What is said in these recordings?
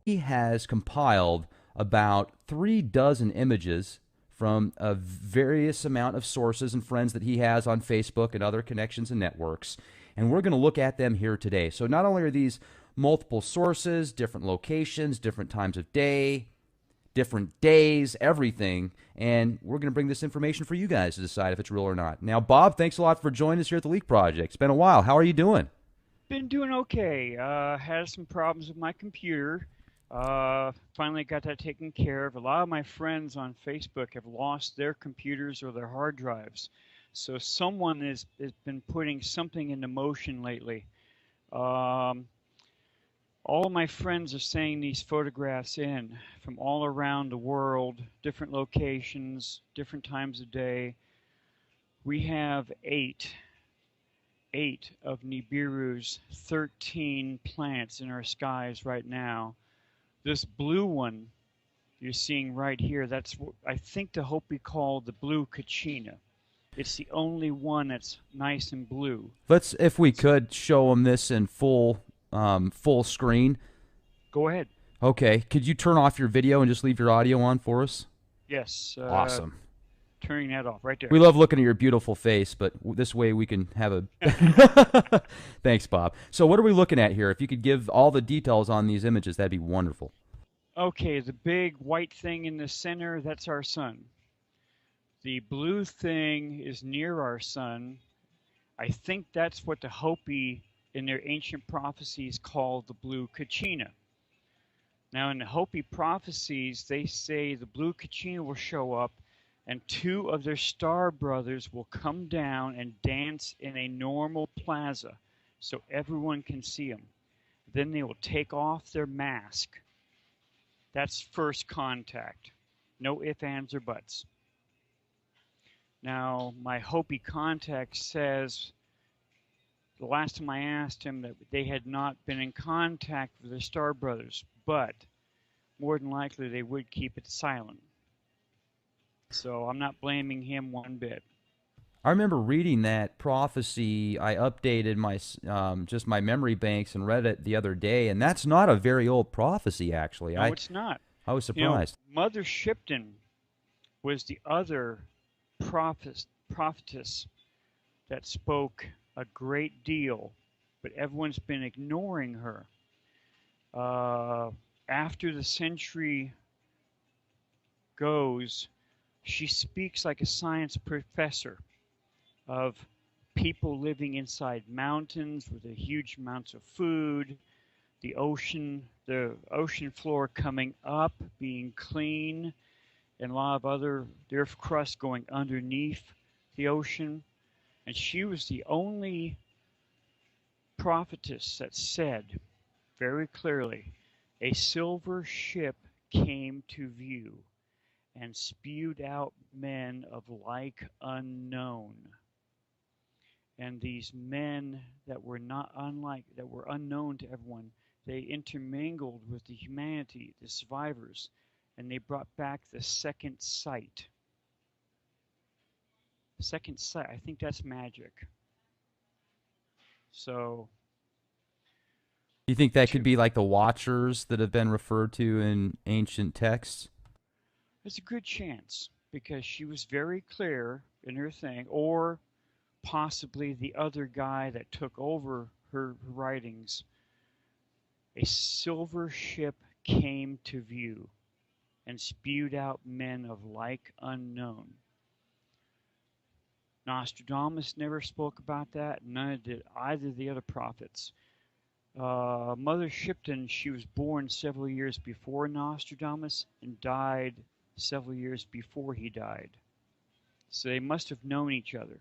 he has compiled about 3 dozen images from a various amount of sources and friends that he has on Facebook and other connections and networks. And we're going to look at them here today. So not only are these multiple sources, different locations, different times of day, different days, everything. And we're going to bring this information for you guys to decide if it's real or not. Now, Bob, thanks a lot for joining us here at the Leak Project. It's been a while. How are you doing? Been doing okay. Had some problems with my computer. Finally got that taken care of. A lot of my friends on Facebook have lost their computers or their hard drives. So someone has been putting something into motion lately. Um, all of my friends are sending these photographs in from all around the world, different locations, different times of day. We have eight of Nibiru's 13 planets in our skies right now. This blue one you're seeing right here, that's what I think the Hopi call the blue Kachina. It's the only one that's nice and blue. Let's, if we could, show them this in full screen. Go ahead. Okay. Could you turn off your video and just leave your audio on for us? Yes, Awesome. turning that off right there. We love looking at your beautiful face, but this way we can have a. Thanks, Bob. So, what are we looking at here? If you could give all the details on these images, that'd be wonderful. Okay, the big white thing in the center, that's our sun. The blue thing is near our sun. I think that's what the Hopi in their ancient prophecies call the blue Kachina. Now, in the Hopi prophecies, they say the blue Kachina will show up and 2 of their star brothers will come down and dance in a normal plaza so everyone can see them. Then they will take off their mask. That's first contact. No ifs, ands, or buts. Now, my Hopi contact says the last time I asked him that they had not been in contact with the star brothers, but more than likely they would keep it silent. So I'm not blaming him one bit. I remember reading that prophecy. I updated my just my memory banks and read it the other day, and that's not a very old prophecy, actually. No, I it's not. I was You know, surprised. Mother Shipton was the other prophetess that spoke a great deal, but everyone's been ignoring her. Uh, After the century goes, she speaks like a science professor of people living inside mountains with a huge amounts of food, the ocean floor coming up, being clean, and a lot of other the earth crust going underneath the ocean. And she was the only prophetess that said very clearly, a silver ship came to view and spewed out men of like unknown. And these men that were not unlike, that were unknown to everyone, they intermingled with the humanity, the survivors, and they brought back the second sight. Second sight, I think that's magic. So, Do you think that could to, be like the Watchers that have been referred to in ancient texts? there's a good chance because she was very clear in her thing, or possibly the other guy that took over her writings. A silver ship came to view and spewed out men of like unknown. Nostradamus never spoke about that, none did either of the other prophets. Mother Shipton, she was born several years before Nostradamus and died several years before he died. So they must have known each other.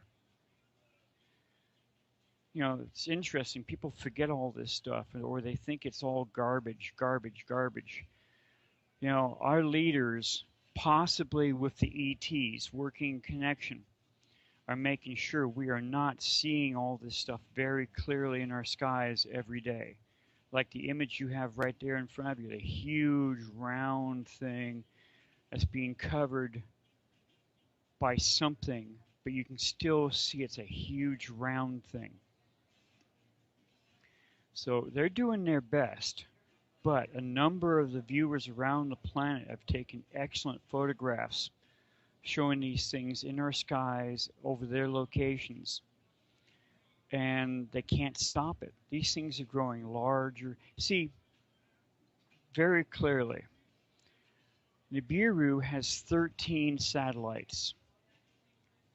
You know, it's interesting. People forget all this stuff, or they think it's all garbage, garbage, garbage. You know, our leaders, possibly with the ETs working in connection, are making sure we are not seeing all this stuff very clearly in our skies every day. Like the image you have right there in front of you, the huge round thing that's being covered by something, but you can still see it's a huge round thing. So they're doing their best, But a number of the viewers around the planet have taken excellent photographs showing these things in our skies over their locations. And they can't stop it. These things are growing larger. See, very clearly, Nibiru has 13 satellites,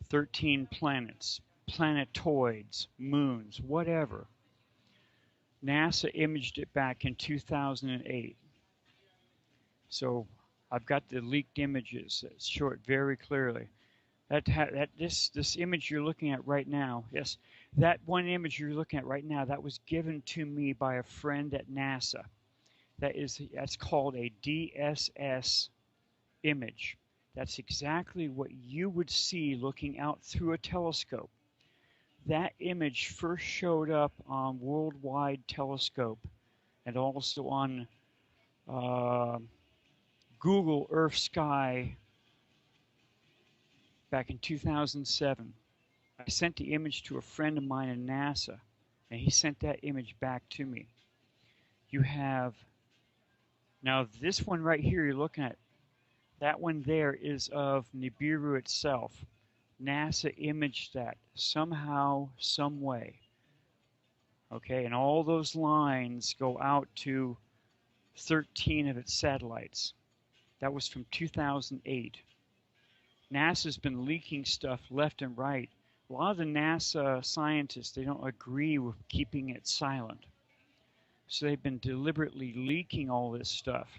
13 planets, planetoids, moons, whatever. NASA imaged it back in 2008. So I've got the leaked images that show it very clearly. This image you're looking at right now, yes, that one image you're looking at right now, that was given to me by a friend at NASA. That's called a DSS image. That's exactly what you would see looking out through a telescope. That image first showed up on Worldwide Telescope and also on Google Earth Sky back in 2007. I sent the image to a friend of mine in NASA, and he sent that image back to me. You have, now this one right here you're looking at, that one there is of Nibiru itself. NASA imaged that somehow, some way. Okay, and all those lines go out to 13 of its satellites. That was from 2008. NASA's been leaking stuff left and right. A lot of the NASA scientists, they don't agree with keeping it silent. So they've been deliberately leaking all this stuff.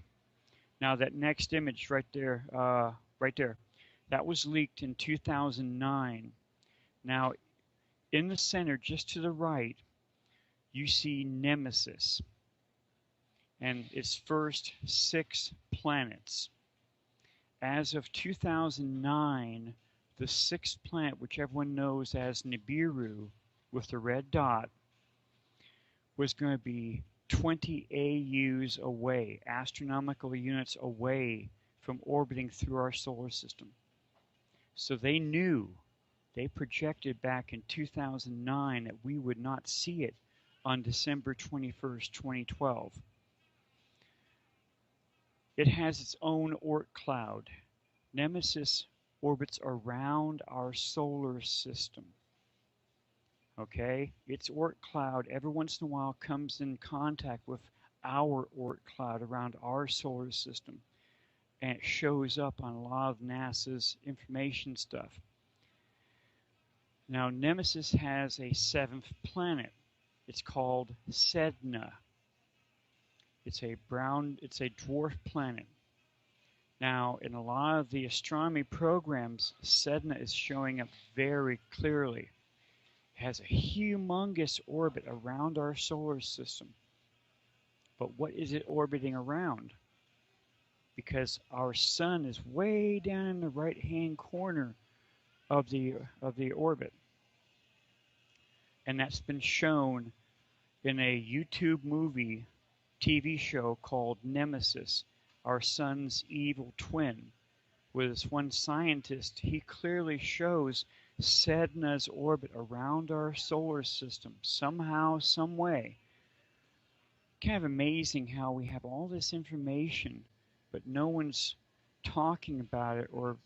Now that next image right there, that was leaked in 2009. Now in the center, just to the right, you see Nemesis and its first 6 planets. As of 2009, the 6th planet, which everyone knows as Nibiru with the red dot, was going to be 20 AUs away, astronomical units away from orbiting through our solar system. So they knew, they projected back in 2009 that we would not see it on December 21st, 2012. It has its own Oort cloud. Nemesis orbits around our solar system. Okay? Its Oort cloud every once in a while comes in contact with our Oort cloud around our solar system. And it shows up on a lot of NASA's information stuff. Now, Nemesis has a 7th planet. It's called Sedna. It's a dwarf planet. Now, in a lot of the astronomy programs, Sedna is showing up very clearly. It has a humongous orbit around our solar system. But what is it orbiting around? Because our sun is way down in the right-hand corner of the orbit. And that's been shown in a YouTube movie TV show called Nemesis, Our Sun's Evil Twin. With this one scientist, he clearly shows Sedna's orbit around our solar system, somehow, some way. Kind of amazing how we have all this information, but no one's talking about it. Or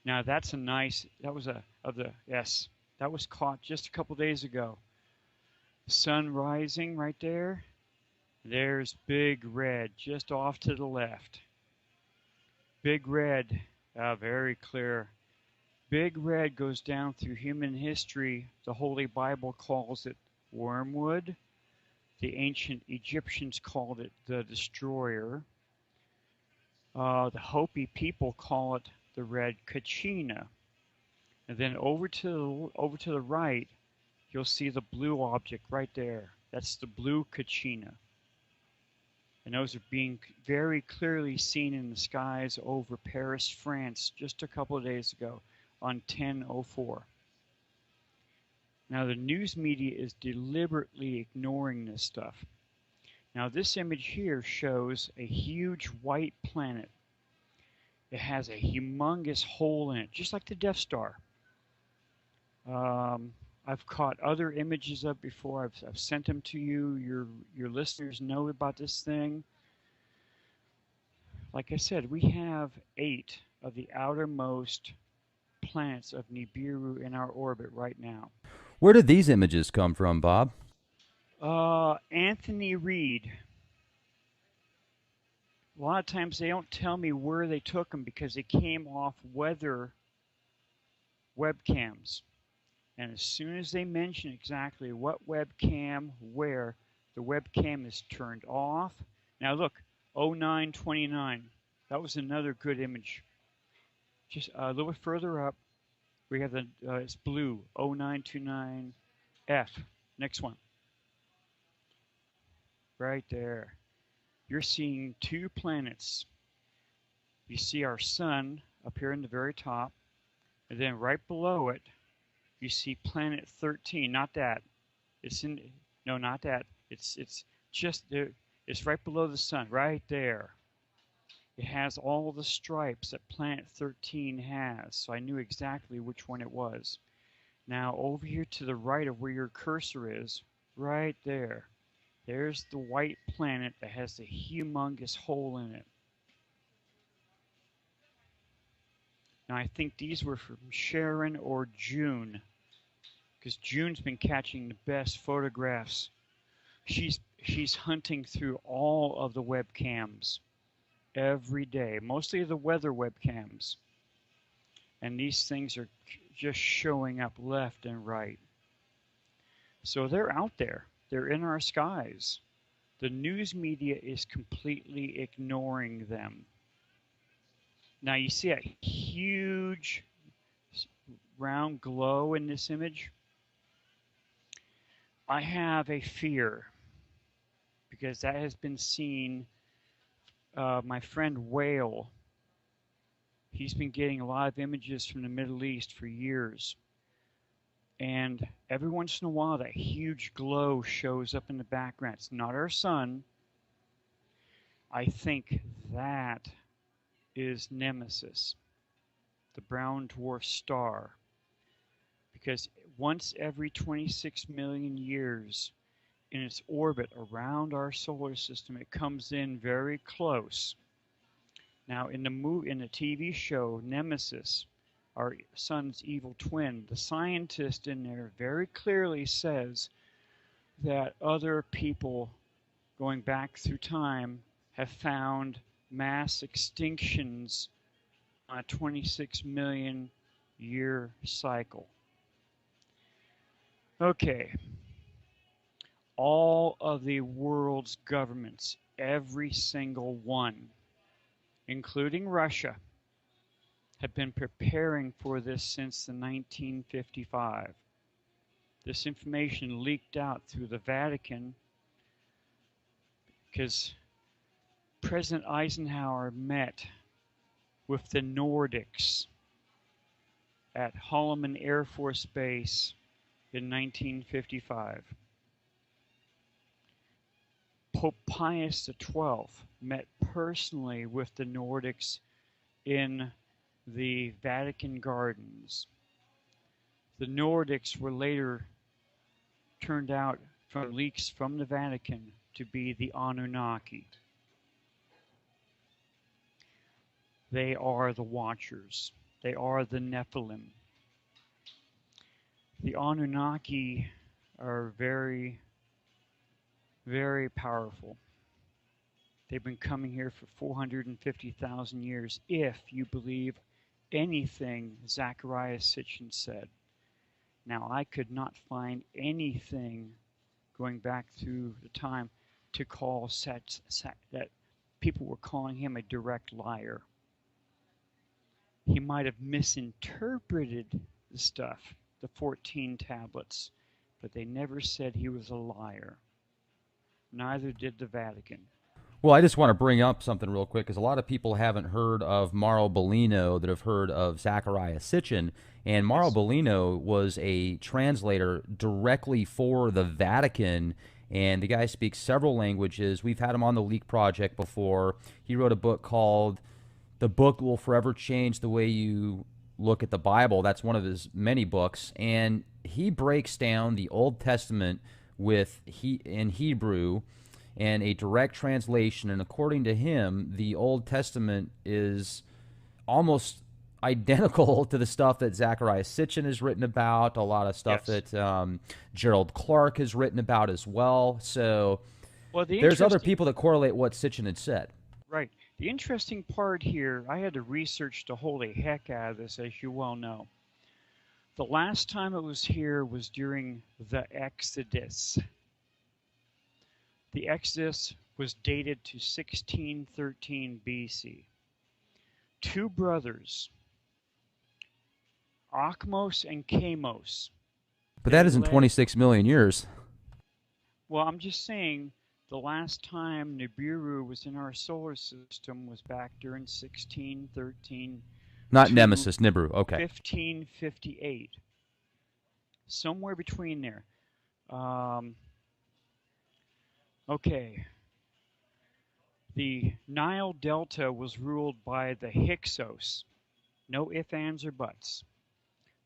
now that was caught just a couple days ago. Sun rising right there. There's Big Red just off to the left. Big Red, very clear. Big Red goes down through human history. The Holy Bible calls it wormwood. The ancient Egyptians called it the destroyer. The Hopi people call it the red Kachina. And then over to the right, you'll see the blue object right there. That's the blue Kachina. And those are being very clearly seen in the skies over Paris, France, just a couple of days ago on 10:04. Now the news media is deliberately ignoring this stuff. Now this image here shows a huge white planet. It has a humongous hole in it, just like the Death Star. I've caught other images of before. I've sent them to you. Your listeners know about this thing. Like I said, we have 8 of the outermost planets of Nibiru in our orbit right now. Where did these images come from, Bob? Anthony Reed. A lot of times they don't tell me where they took them because they came off weather webcams. And as soon as they mention exactly what webcam, where, the webcam is turned off. Now look, 0929. That was another good image. Just a little bit further up, we have the it's blue 0929F. Next one, right there. You're seeing 2 planets. You see our sun up here in the very top, and then right below it, you see planet 13. Not that. It's in. No, not that. It's just there. It's right below the sun, right there. It has all the stripes that planet 13 has, so I knew exactly which one it was. Now over here to the right of where your cursor is, right there, there's the white planet that has the humongous hole in it. Now I think these were from Sharon or June, because June's been catching the best photographs. She's hunting through all of the webcams every day, mostly the weather webcams. And these things are just showing up left and right. So they're out there. They're in our skies. The news media is completely ignoring them. Now you see a huge round glow in this image. I have a fear because that has been seen. My friend Whale, he's been getting a lot of images from the Middle East for years. And every once in a while, that huge glow shows up in the background. It's not our sun. I think that is Nemesis, the brown dwarf star. Because once every 26 million years, in its orbit around our solar system, it comes in very close. Now, in the TV show Nemesis, our sun's evil twin, the scientist in there very clearly says that other people going back through time have found mass extinctions on a 26 million year cycle. Okay. All of the world's governments, every single one, including Russia, have been preparing for this since the 1955. This information leaked out through the Vatican because President Eisenhower met with the Nordics at Holloman Air Force Base in 1955. Pope Pius XII met personally with the Nordics in the Vatican Gardens. The Nordics were later turned out from leaks from the Vatican to be the Anunnaki. They are the Watchers. They are the Nephilim. The Anunnaki are very, very powerful. They've been coming here for 450,000 years, if you believe anything Zecharia Sitchin said. Now, I could not find anything going back through the time to call that people were calling him a direct liar. He might have misinterpreted the stuff, the 14 tablets, but they never said he was a liar. Neither did the Vatican. Well, I just want to bring up something real quick because a lot of people haven't heard of Mauro Bellino that have heard of Zecharia Sitchin. And Mauro Bellino was a translator directly for the Vatican, and the guy speaks several languages. We've had him on the Leak Project before. He wrote a book called The Book Will Forever Change the Way You Look at the Bible. That's one of his many books. And he breaks down the Old Testament in Hebrew and a direct translation. And according to him, the Old Testament is almost identical to the stuff that Zechariah Sitchin has written about, a lot of stuff Yes. that Gerald Clark has written about as well. So Well, the there's other interesting people that correlate what Sitchin had said. right. The interesting part here, I had to research the holy heck out of this, as you well know. The last time it was here was during the Exodus. The Exodus was dated to 1613 BC. Two brothers, Achmos and Chamos, But they that isn't led, 26 million years. well, I'm just saying the last time Nibiru was in our solar system was back during 1613 Not to Nemesis, Nibiru. Okay. 1558. Somewhere between there. Um, okay. The Nile Delta was ruled by the Hyksos. No ifs, ands, or buts.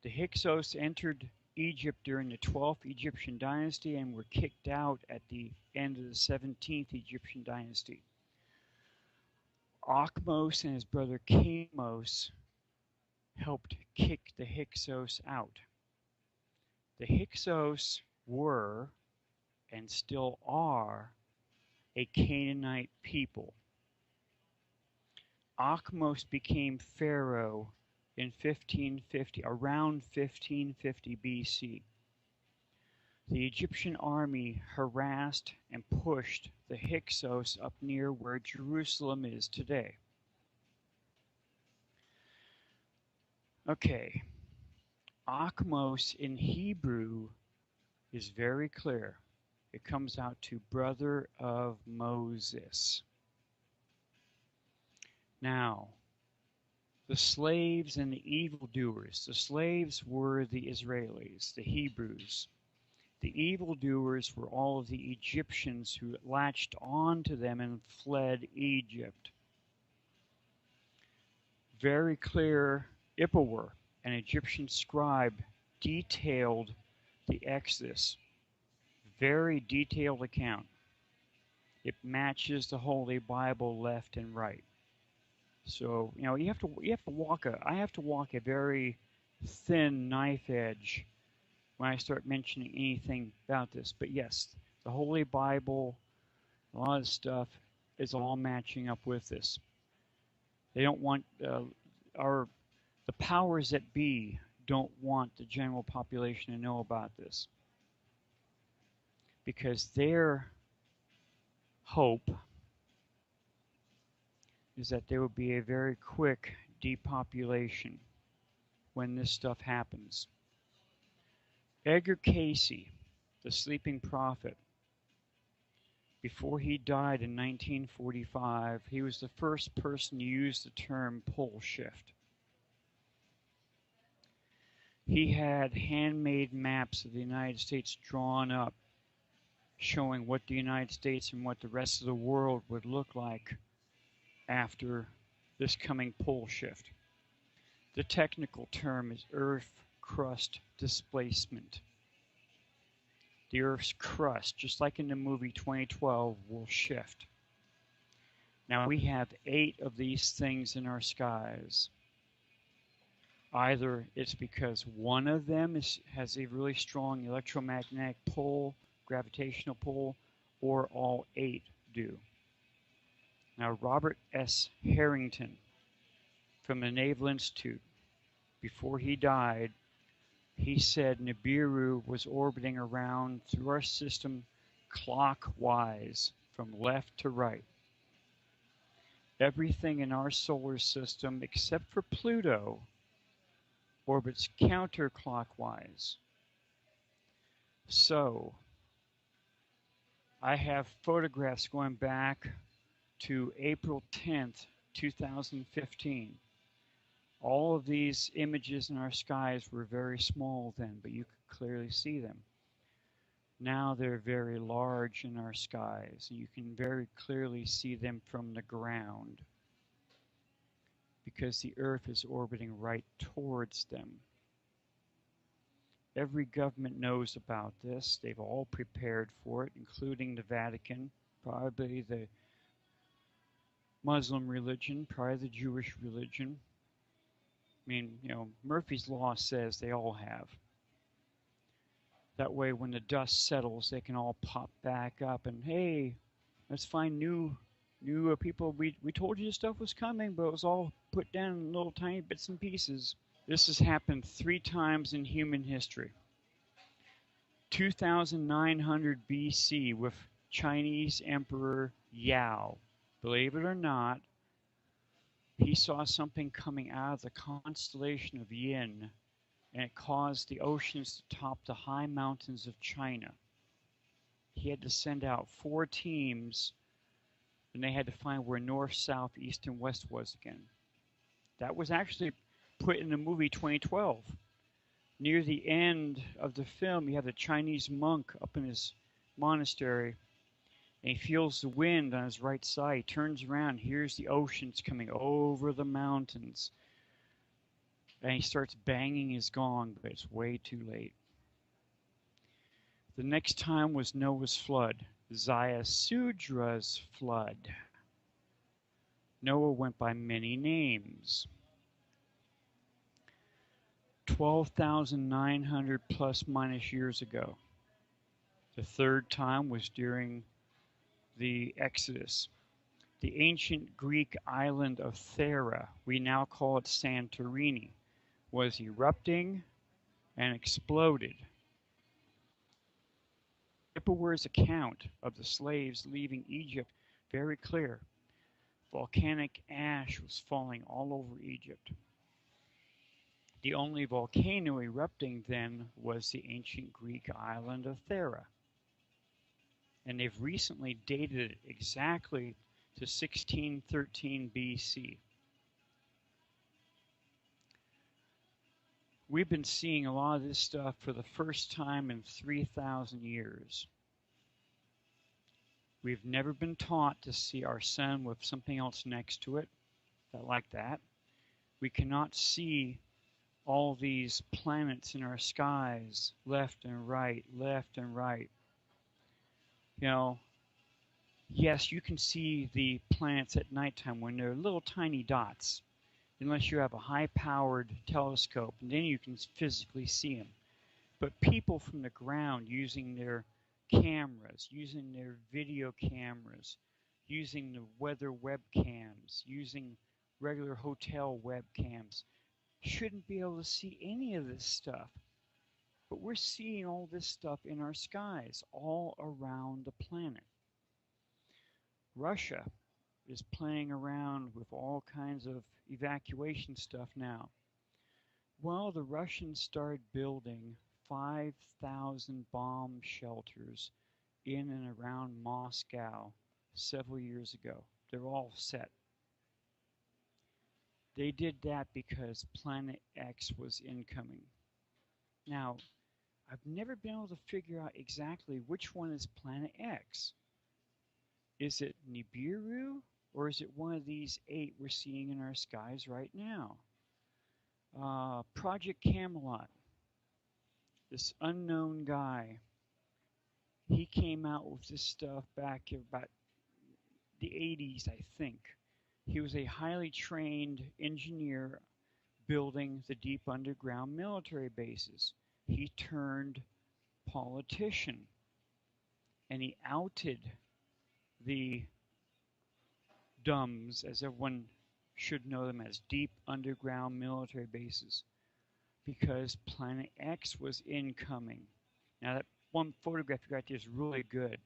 The Hyksos entered Egypt during the 12th Egyptian dynasty and were kicked out at the end of the 17th Egyptian dynasty. Achmos and his brother Chamos helped kick the Hyksos out. The Hyksos were, and still are, a Canaanite people. Achmos became pharaoh in 1550, around 1550 BC. The Egyptian army harassed and pushed the Hyksos up near where Jerusalem is today. Okay, Achmos in Hebrew is very clear. It comes out to brother of Moses. Now, the slaves and the evildoers. The slaves were the Israelis, the Hebrews. The evildoers were all of the Egyptians who latched on to them and fled Egypt. Very clear. Ippawar, an Egyptian scribe, detailed the Exodus. Very detailed account. It matches the Holy Bible left and right. So, you know, I have to walk a very thin knife edge when I start mentioning anything about this. But yes, the Holy Bible, a lot of stuff is all matching up with this. They don't want the powers that be don't want the general population to know about this because their hope is that there will be a very quick depopulation when this stuff happens. Edgar Casey, the sleeping prophet, before he died in 1945, he was the first person to use the term pole shift. He had handmade maps of the United States drawn up showing what the United States and what the rest of the world would look like after this coming pole shift. The technical term is Earth crust displacement. The Earth's crust, just like in the movie 2012, will shift. Now we have 8 of these things in our skies. Either it's because one of them has a really strong electromagnetic pull, gravitational pull, or all 8 do. Now Robert S. Harrington from the Naval Institute, before he died, he said Nibiru was orbiting around through our system clockwise from left to right. Everything in our solar system except for Pluto orbits counterclockwise. So I have photographs going back to April 10th, 2015. All of these images in our skies were very small then, but you could clearly see them. Now they're very large in our skies, and you can very clearly see them from the ground because the Earth is orbiting right towards them. Every government knows about this. They've all prepared for it, including the Vatican. probably the Muslim religion, probably the Jewish religion. I mean, Murphy's Law says they all have. That way, when the dust settles, they can all pop back up and, hey, let's find new people. We told you this stuff was coming, but it was all put down in little tiny bits and pieces. This has happened 3 times in human history. 2900 BC with Chinese Emperor Yao. Believe it or not, he saw something coming out of the constellation of Yin, and it caused the oceans to top the high mountains of China. He had to send out 4 teams, and they had to find where north, south, east, and west was again. That was actually put in the movie 2012. Near the end of the film, you have the Chinese monk up in his monastery, and he feels the wind on his right side. He turns around, hears the oceans coming over the mountains, and he starts banging his gong, but it's way too late. The next time was Noah's flood, Zayasudra's flood. Noah went by many names. 12,900 plus minus years ago. The third time was during the Exodus. The ancient Greek island of Thera, we now call it Santorini, was erupting and exploded. Kipper's account of the slaves leaving Egypt very clear. Volcanic ash was falling all over Egypt. The only volcano erupting then was the ancient Greek island of Thera. And they've recently dated it exactly to 1613 BC. We've been seeing a lot of this stuff for the first time in 3,000 years. We've never been taught to see our sun with something else next to it, like that. We cannot see all these planets in our skies, left and right, left and right. Yes, you can see the planets at nighttime when they're little tiny dots, unless you have a high-powered telescope, and then you can physically see them. But people from the ground using their cameras, using their video cameras, using the weather webcams, using regular hotel webcams, shouldn't be able to see any of this stuff. But we're seeing all this stuff in our skies all around the planet. Russia is playing around with all kinds of evacuation stuff now. Well, the Russians started building 5,000 bomb shelters in and around Moscow several years ago. They're all set. They did that because Planet X was incoming. Now, I've never been able to figure out exactly which one is Planet X. Is it Nibiru, or is it one of these 8 we're seeing in our skies right now? Project Camelot, this unknown guy, he came out with this stuff back in about the 80s, I think. He was a highly trained engineer building the deep underground military bases. He turned politician, and he outed the DUMBs, as everyone should know them as, deep underground military bases, because Planet X was incoming. Now that one photograph you got there is really good.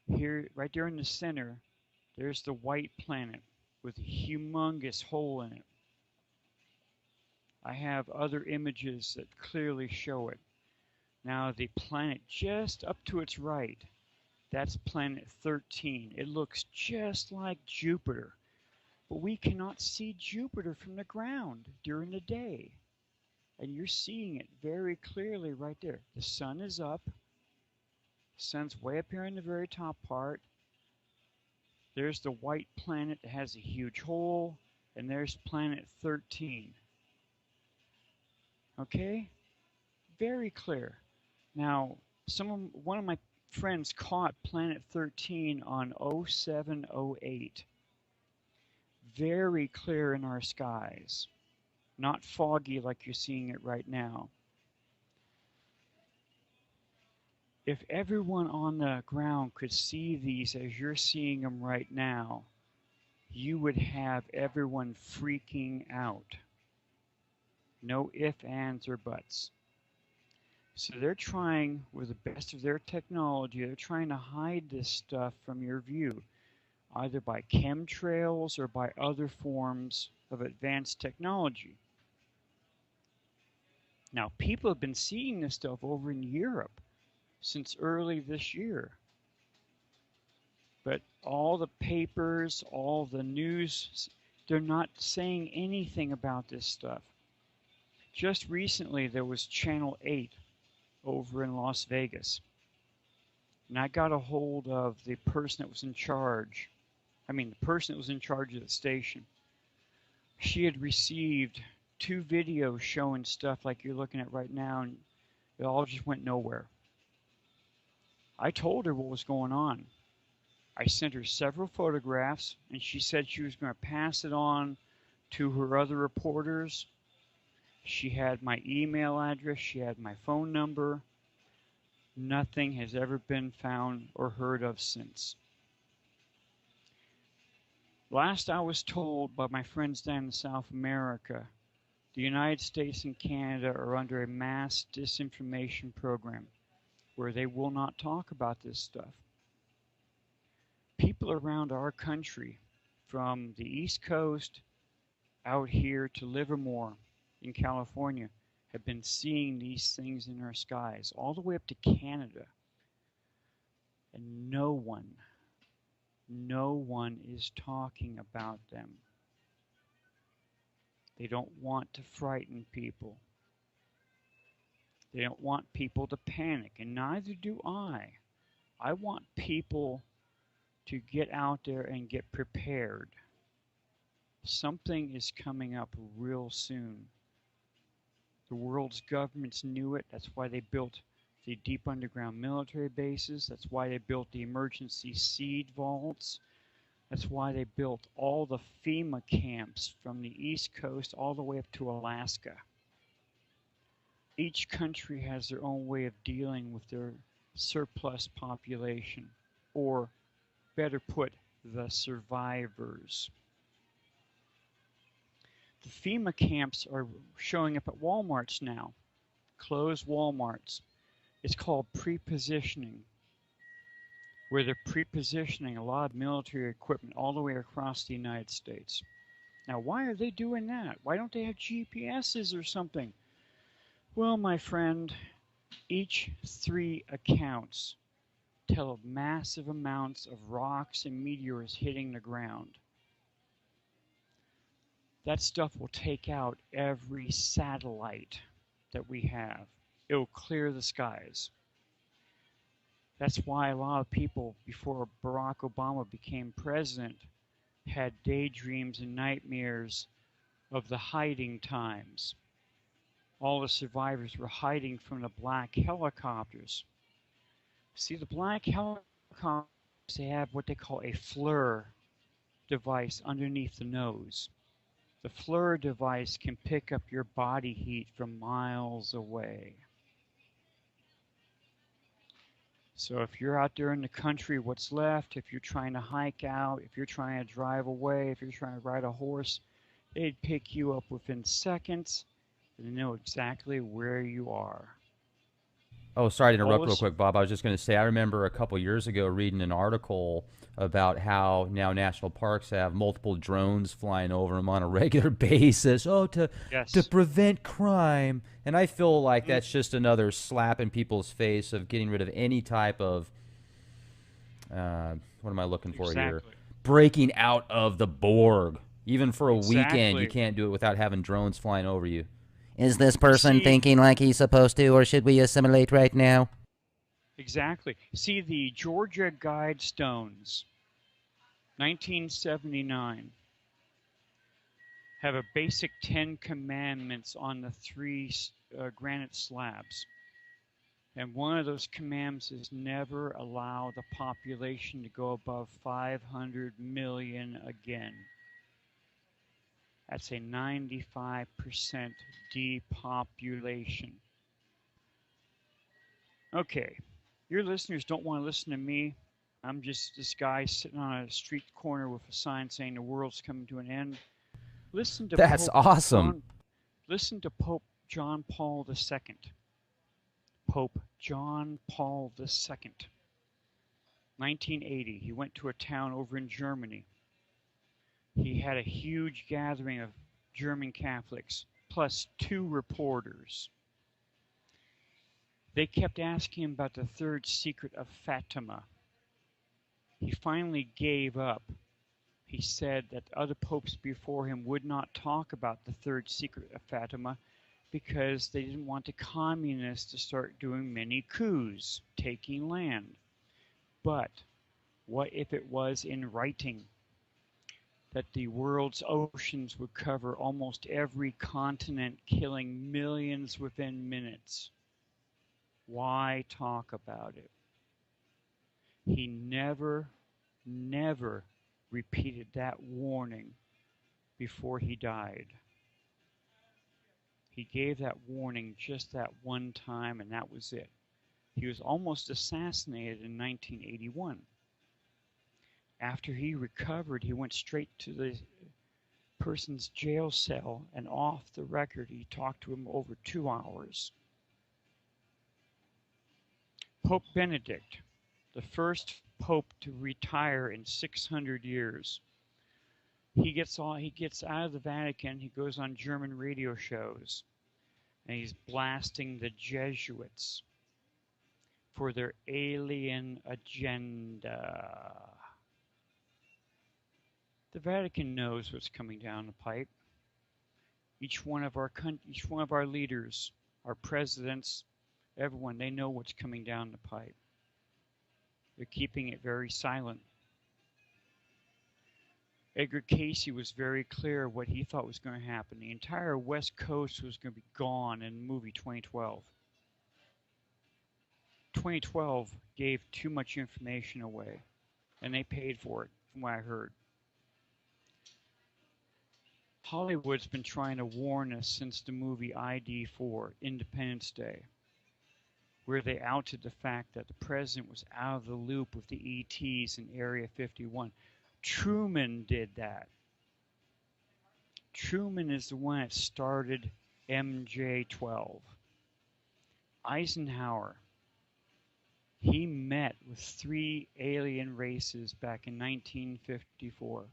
Here, right there in the center, there's the white planet with a humongous hole in it. I have other images that clearly show it. Now the planet just up to its right, that's planet 13. It looks just like Jupiter, but we cannot see Jupiter from the ground during the day. And you're seeing it very clearly right there. The sun is up. The sun's way up here in the very top part. There's the white planet that has a huge hole, and there's planet 13. Okay? Very clear. Now, one of my friends caught Planet 13 on 0708. Very clear in our skies, not foggy like you're seeing it right now. If everyone on the ground could see these as you're seeing them right now, you would have everyone freaking out. No ifs, ands, or buts. So they're trying, with the best of their technology, they're trying to hide this stuff from your view, either by chemtrails or by other forms of advanced technology. Now, people have been seeing this stuff over in Europe since early this year. But all the papers, all the news, they're not saying anything about this stuff. Just recently, there was Channel 8 over in Las Vegas. And I got a hold of the person that was in charge. The person that was in charge of the station. She had received 2 videos showing stuff like you're looking at right now, and it all just went nowhere. I told her what was going on. I sent her several photographs, and she said she was going to pass it on to her other reporters. She had my email address. She had my phone number. Nothing has ever been found or heard of since. Last I was told by my friends down in South America, the United States and Canada are under a mass disinformation program where they will not talk about this stuff. People around our country, from the East Coast out here to Livermore in California, have been seeing these things in our skies, all the way up to Canada. And no one is talking about them. They don't want to frighten people. They don't want people to panic, and neither do I. I want people to get out there and get prepared. Something is coming up real soon. The world's governments knew it. That's why they built the deep underground military bases. That's why they built the emergency seed vaults. That's why they built all the FEMA camps from the East Coast all the way up to Alaska. Each country has their own way of dealing with their surplus population, or better put, the survivors. The FEMA camps are showing up at Walmarts now, closed Walmarts. It's called pre-positioning, where they're pre-positioning a lot of military equipment all the way across the United States. Now, why are they doing that? Why don't they have GPSs or something? Well, my friend, each 3 accounts tell of massive amounts of rocks and meteors hitting the ground. That stuff will take out every satellite that we have. It will clear the skies. That's why a lot of people, before Barack Obama became president, had daydreams and nightmares of the hiding times. All the survivors were hiding from the black helicopters. See, the black helicopters, they have what they call a FLIR device underneath the nose. The FLIR device can pick up your body heat from miles away. So if you're out there in the country, what's left, if you're trying to hike out, if you're trying to drive away, if you're trying to ride a horse, they'd pick you up within seconds and know exactly where you are. Oh, sorry to interrupt real quick, Bob. I was just going to say, I remember a couple years ago reading an article about how now national parks have multiple drones flying over them on a regular basis. Oh, to prevent crime. And I feel like that's just another slap in people's face of getting rid of any type of, what am I looking for here? Breaking out of the Borg. Even for a weekend, you can't do it without having drones flying over you. Is this person thinking like he's supposed to, or should we assimilate right now? Exactly. See, the Georgia Guidestones, 1979, have a basic 10 commandments on the 3 granite slabs. And one of those commandments is never allow the population to go above 500 million again. That's a 95% depopulation. Okay, your listeners don't want to listen to me. I'm just this guy sitting on a street corner with a sign saying the world's coming to an end. Listen to That's awesome. Listen to Pope John Paul II. Pope John Paul II. 1980, he went to a town over in Germany. He had a huge gathering of German Catholics, plus 2 reporters. They kept asking him about the third secret of Fatima. He finally gave up. He said that other popes before him would not talk about the third secret of Fatima because they didn't want the communists to start doing many coups, taking land. But what if it was in writing that the world's oceans would cover almost every continent, killing millions within minutes? Why talk about it? He never repeated that warning before he died. He gave that warning just that one time, and that was it. He was almost assassinated in 1981. After he recovered, he went straight to the person's jail cell, and off the record, he talked to him over 2 hours. Pope Benedict, the first pope to retire in 600 years. He gets out of the Vatican, he goes on German radio shows, and he's blasting the Jesuits for their alien agenda. The Vatican knows what's coming down the pipe. Each one of our leaders, our presidents, everyone, they know what's coming down the pipe. They're keeping it very silent. Edgar Casey was very clear what he thought was going to happen. The entire West Coast was going to be gone in the movie 2012. 2012 gave too much information away, and they paid for it, from what I heard. Hollywood's been trying to warn us since the movie ID4, Independence Day, where they outed the fact that the president was out of the loop with the ETs in Area 51. Truman did that. Truman is the one that started MJ-12. Eisenhower, he met with 3 alien races back in 1954,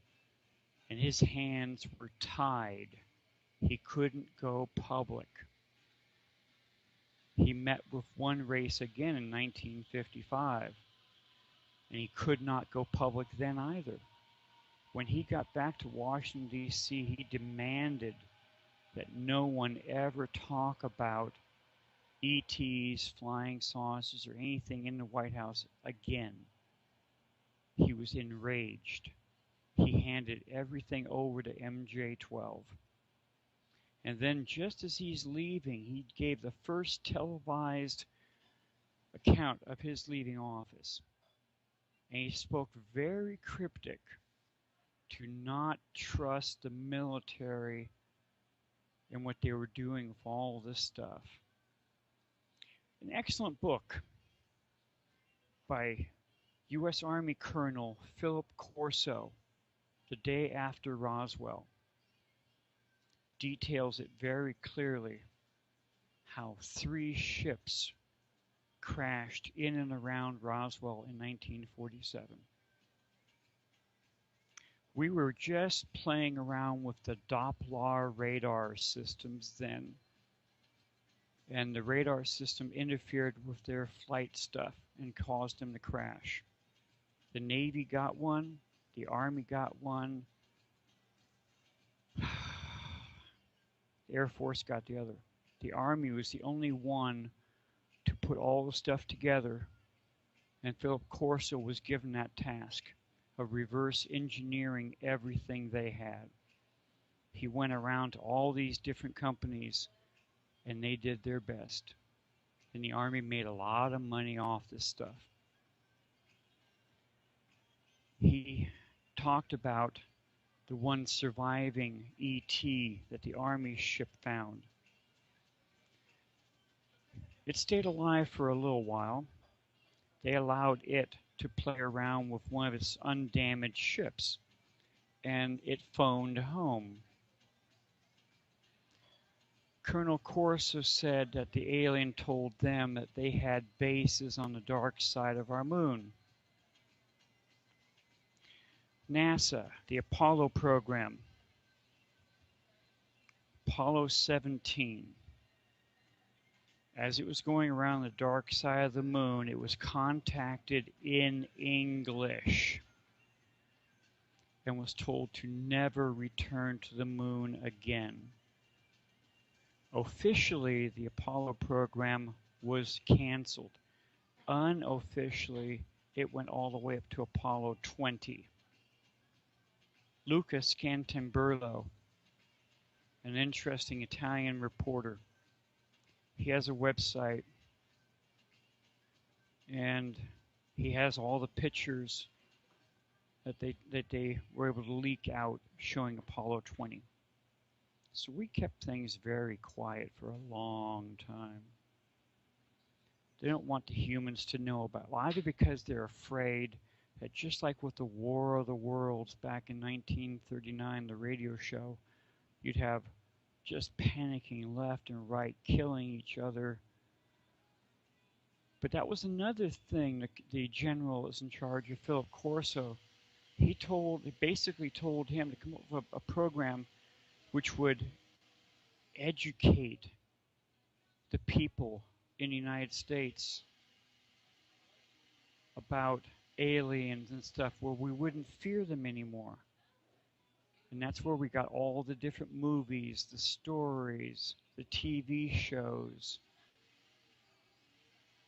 and his hands were tied. He couldn't go public. He met with one race again in 1955, and he could not go public then either. When he got back to Washington, D.C., he demanded that no one ever talk about ETs, flying saucers, or anything in the White House again. He was enraged. He handed everything over to MJ-12. And then just as he's leaving, he gave the first televised account of his leaving office. And he spoke very cryptic to not trust the military and what they were doing with all this stuff. An excellent book by U.S. Army Colonel Philip Corso, The Day After Roswell, details it very clearly how 3 ships crashed in and around Roswell in 1947. We were just playing around with the Doppler radar systems then, and the radar system interfered with their flight stuff and caused them to crash. The Navy got one, the Army got one, the Air Force got the other. The Army was the only one to put all the stuff together, and Philip Corso was given that task of reverse engineering everything they had. He went around to all these different companies, and they did their best. And the Army made a lot of money off this stuff. He talked about the one surviving ET that the Army ship found. It stayed alive for a little while. They allowed it to play around with one of its undamaged ships, and it phoned home. Colonel Corso said that the alien told them that they had bases on the dark side of our moon. NASA, the Apollo program, Apollo 17. As it was going around the dark side of the moon, it was contacted in English and was told to never return to the moon again. Officially, the Apollo program was canceled. Unofficially, it went all the way up to Apollo 20. Luca Scantamburlo, an interesting Italian reporter, he has a website, and he has all the pictures that they were able to leak out showing Apollo 20. So we kept things very quiet for a long time. They don't want the humans to know about it, either because they're afraid that, just like with the War of the Worlds back in 1939, the radio show, you'd have just panicking left and right, killing each other. But that was another thing the general is in charge of, Philip Corso. He basically told him to come up with a program which would educate the people in the United States about aliens and stuff, where we wouldn't fear them anymore. And that's where we got all the different movies, the stories, the TV shows.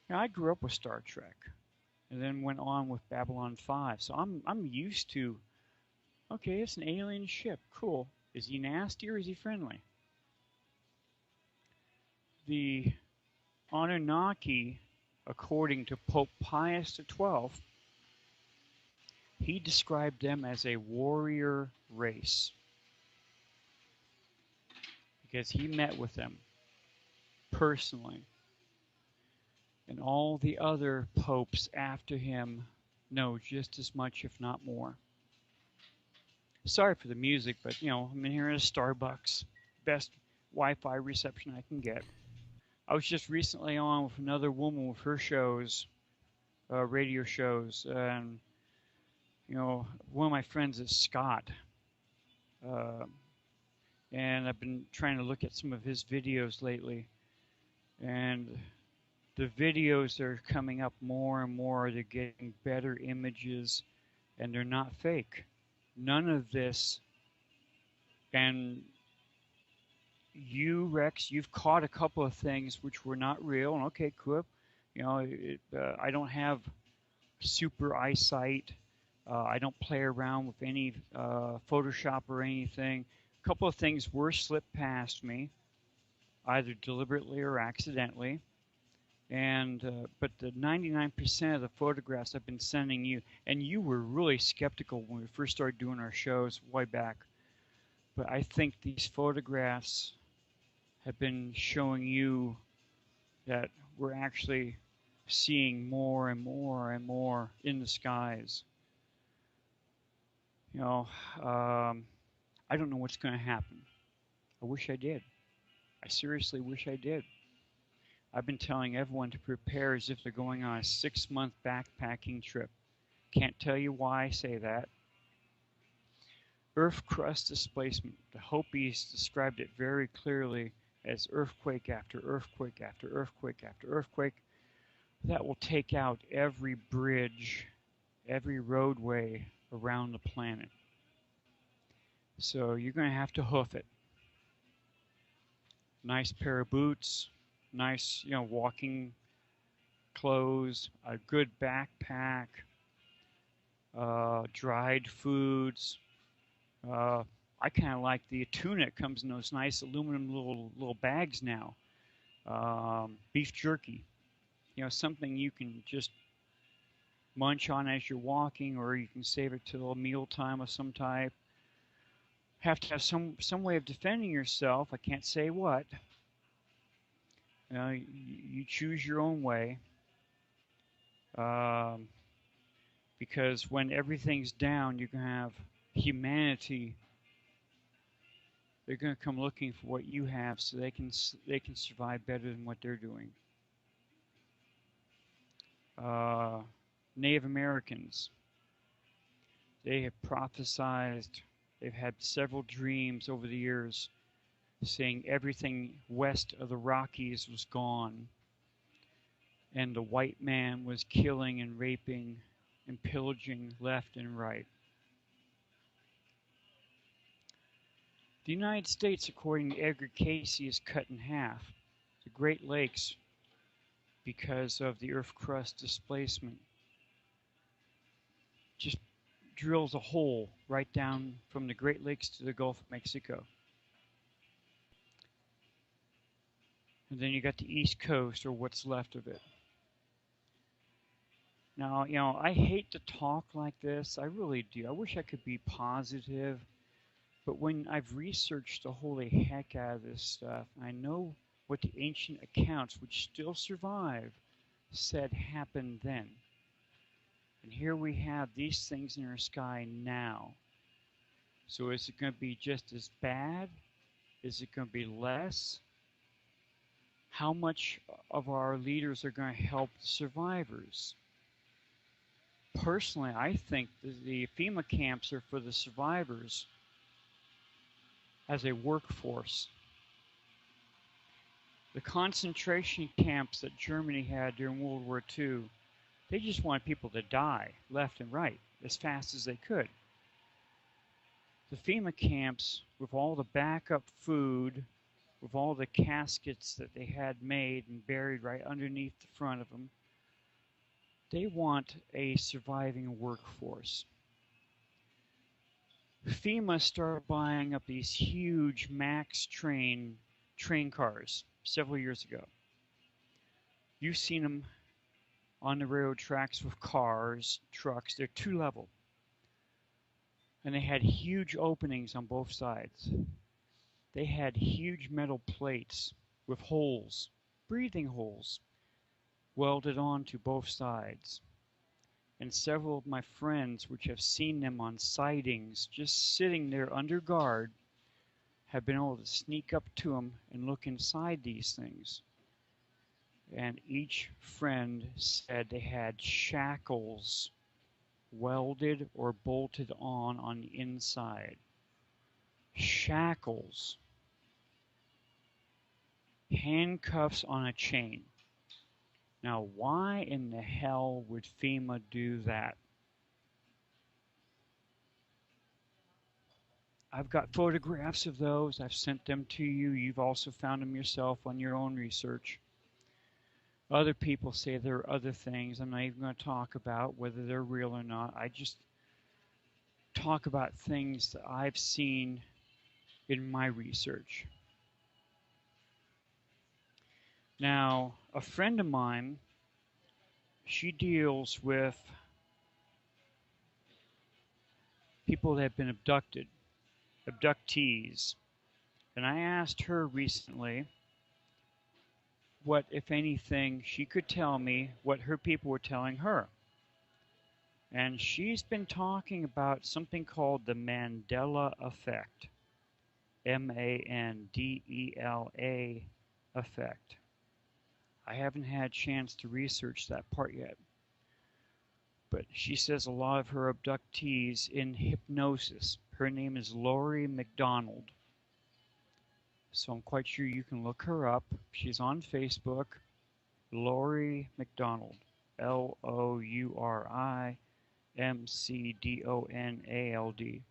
Now, I grew up with Star Trek, and then went on with Babylon 5. So I'm used to, okay, it's an alien ship, cool. Is he nasty or is he friendly? The Anunnaki, according to Pope Pius XII, he described them as a warrior race because he met with them personally. And all the other popes after him know just as much, if not more. Sorry for the music, but I'm in here at a Starbucks. Best Wi-Fi reception I can get. I was just recently on with another woman with her shows, radio shows, and one of my friends is Scott, and I've been trying to look at some of his videos lately, and the videos that are coming up more and more, they're getting better images, and they're not fake. None of this, and you, Rex, you've caught a couple of things which were not real, and okay, cool. I don't have super eyesight. I don't play around with any Photoshop or anything. A couple of things were slipped past me, either deliberately or accidentally. But the 99% of the photographs I've been sending you, and you were really skeptical when we first started doing our shows way back, but I think these photographs have been showing you that we're actually seeing more and more and more in the skies. I don't know what's going to happen. I wish I did. I seriously wish I did. I've been telling everyone to prepare as if they're going on a 6-month backpacking trip. Can't tell you why I say that. Earth crust displacement. The Hopis described it very clearly as earthquake after earthquake after earthquake after earthquake. That will take out every bridge, every roadway around the planet. So you're going to have to hoof it. Nice pair of boots, nice, walking clothes, a good backpack, dried foods. I kind of like the tuna. It comes in those nice aluminum little bags now. Beef jerky. something you can just munch on as you're walking, or you can save it till a mealtime of some type. Have to have some way of defending yourself. I can't say what. You choose your own way. Um, because when everything's down, you can have humanity. They're going to come looking for what you have, so they can survive better than what they're doing. Uh, Native Americans, they have prophesized. They've had several dreams over the years, saying everything west of the Rockies was gone, and the white man was killing and raping and pillaging left and right. The United States, according to Edgar Cayce, is cut in half. The Great Lakes, because of the Earth crust displacement, just drills a hole right down from the Great Lakes to the Gulf of Mexico. And then you got the East Coast, or what's left of it. Now, I hate to talk like this. I really do. I wish I could be positive. But when I've researched the holy heck out of this stuff, I know what the ancient accounts, which still survive, said happened then. And here we have these things in our sky now. So is it going to be just as bad? Is it going to be less? How much of our leaders are going to help the survivors? Personally, I think the FEMA camps are for the survivors as a workforce. The concentration camps that Germany had during World War II, they just wanted people to die left and right as fast as they could. The FEMA camps, with all the backup food, with all the caskets that they had made and buried right underneath the front of them, they want a surviving workforce. FEMA started buying up these huge MAX train cars several years ago. You've seen them on the railroad tracks with cars, trucks. They're two-level. And they had huge openings on both sides. They had huge metal plates with holes, breathing holes, welded onto both sides. And several of my friends, which have seen them on sightings, just sitting there under guard, have been able to sneak up to them and look inside these things. And each friend said they had shackles welded or bolted on the inside. Shackles. Handcuffs on a chain. Now, why in the hell would FEMA do that? I've got photographs of those. I've sent them to you. You've also found them yourself on your own research. Other people say there are other things I'm not even going to talk about, whether they're real or not. I just talk about things that I've seen in my research. Now, a friend of mine, she deals with people that have been abducted, abductees. And I asked her recently what, if anything, she could tell me what her people were telling her. And she's been talking about something called the Mandela effect. Mandela effect. I haven't had a chance to research that part yet. But she says a lot of her abductees in hypnosis. Her name is Laurie McDonald. So I'm quite sure you can look her up. She's on Facebook. Laurie McDonald. LOURIMCDONALD.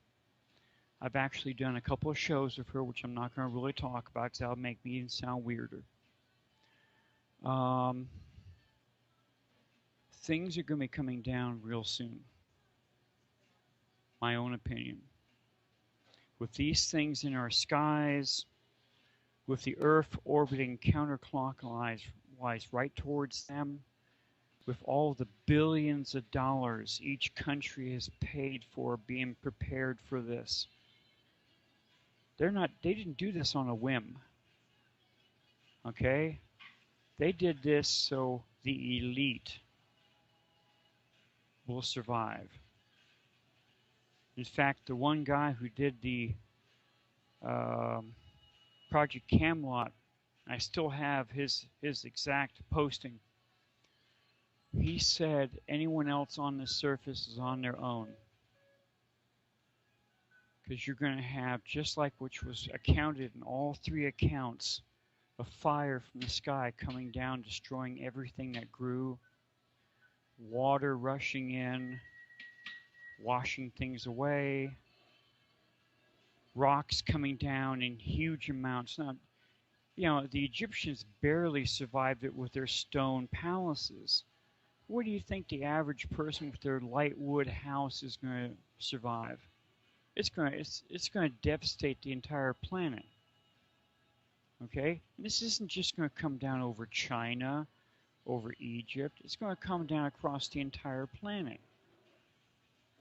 I've actually done a couple of shows with her, which I'm not going to really talk about because that'll make me sound weirder. Things are going to be coming down real soon. My own opinion. With these things in our skies, with the Earth orbiting counterclockwise right towards them, with all the billions of dollars each country has paid for being prepared for this. They didn't do this on a whim. Okay? They did this so the elite will survive. In fact, the one guy who did the Project Camelot, I still have his exact posting. He said anyone else on the surface is on their own. Because you're going to have, just like which was accounted in all three accounts, a fire from the sky coming down, destroying everything that grew, water rushing in, washing things away, rocks coming down in huge amounts. Now, the Egyptians barely survived it with their stone palaces. What do you think the average person with their light wood house is going to survive? It's going to devastate the entire planet. Okay? And this isn't just going to come down over China, over Egypt. It's going to come down across the entire planet.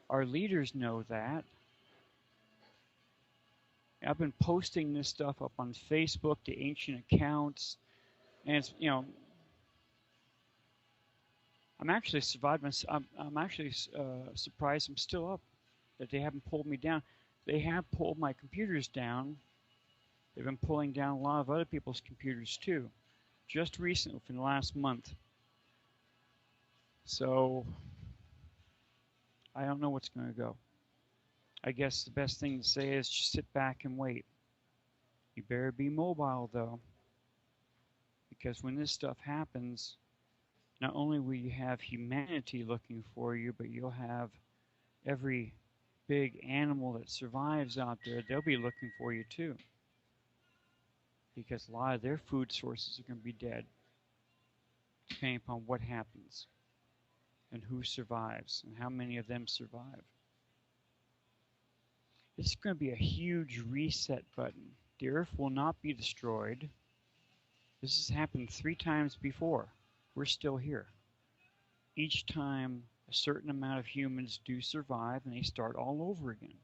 Our leaders know that. I've been posting this stuff up on Facebook, the ancient accounts, and it's, I'm actually surprised I'm still up, that they haven't pulled me down. They have pulled my computers down. They've been pulling down a lot of other people's computers too, just recently, within the last month. So I don't know what's going to go. I guess the best thing to say is just sit back and wait. You better be mobile though, because when this stuff happens, not only will you have humanity looking for you, but you'll have every big animal that survives out there, they'll be looking for you too. Because a lot of their food sources are going to be dead, depending upon what happens, and who survives, and how many of them survive. This is going to be a huge reset button. The Earth will not be destroyed. This has happened 3 times before. We're still here. Each time a certain amount of humans do survive and they start all over again.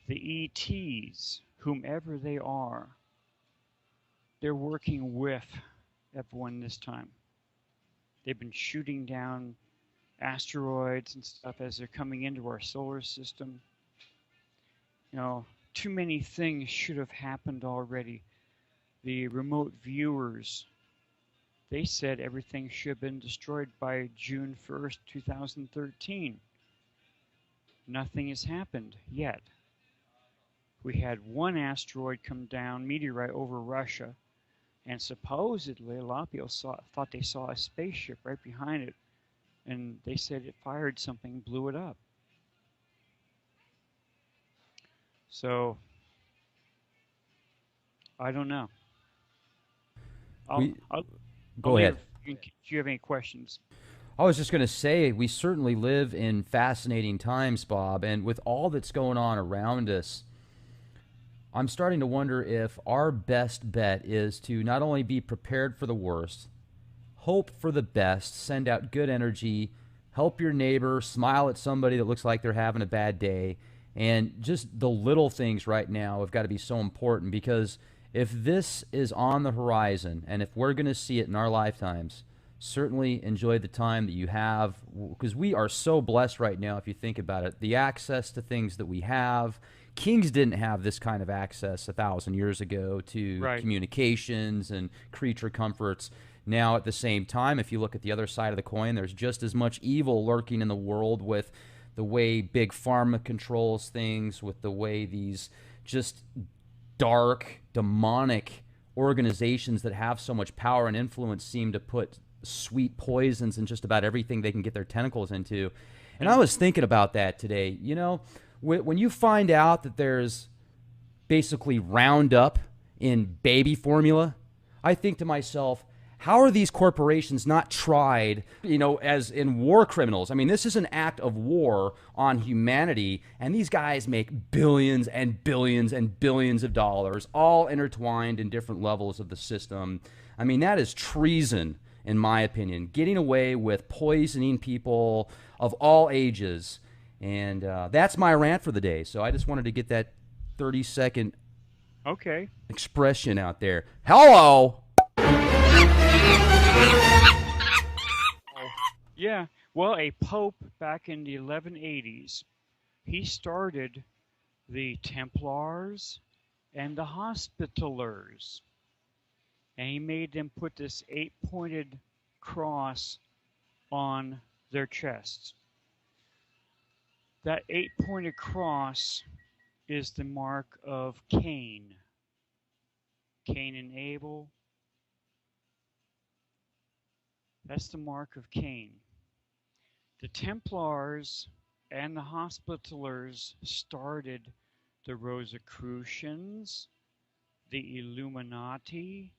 The ETs, whomever they are, they're working with everyone this time. They've been shooting down asteroids and stuff as they're coming into our solar system. Too many things should have happened already. The remote viewers, they said everything should have been destroyed by June 1st, 2013. Nothing has happened yet. We had one asteroid come down, meteorite over Russia, and supposedly a lot of people thought they saw a spaceship right behind it, and they said it fired something, blew it up. So, I don't know. Go ahead. Do you have any questions? I was just going to say, we certainly live in fascinating times, Bob, and with all that's going on around us, I'm starting to wonder if our best bet is to not only be prepared for the worst, hope for the best, send out good energy, help your neighbor, smile at somebody that looks like they're having a bad day, and just the little things right now have got to be so important, because if this is on the horizon and if we're going to see it in our lifetimes, certainly enjoy the time that you have, because we are so blessed right now. If you think about it, the access to things that we have, kings didn't have this kind of access 1,000 years ago to communications and creature comforts. Now, at the same time, if you look at the other side of the coin, there's just as much evil lurking in the world with the way big pharma controls things, with the way these just dark, demonic organizations that have so much power and influence seem to put sweet poisons in just about everything they can get their tentacles into. And I was thinking about that today. When you find out that there's basically Roundup in baby formula, I think to myself, how are these corporations not tried, as in war criminals? I mean, this is an act of war on humanity, and these guys make billions and billions and billions of dollars, all intertwined in different levels of the system. I mean, that is treason in my opinion, getting away with poisoning people of all ages. And that's my rant for the day. So I just wanted to get that 30-second Okay. expression out there. Hello! Yeah. Well, a pope back in the 1180s, he started the Templars and the Hospitallers. And he made them put this 8-pointed cross on their chests. That 8-pointed cross is the mark of Cain. Cain and Abel. That's the mark of Cain. The Templars and the Hospitallers started the Rosicrucians, the Illuminati,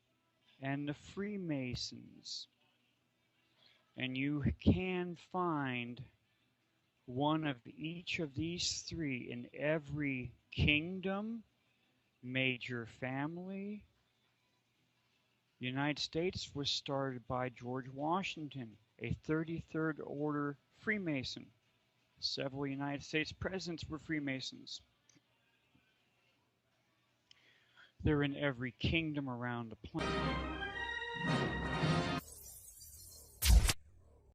and the Freemasons. And you can find one of each of these three in every kingdom, major family. The United States was started by George Washington, a 33rd Order Freemason. Several United States presidents were Freemasons. They're in every kingdom around the planet.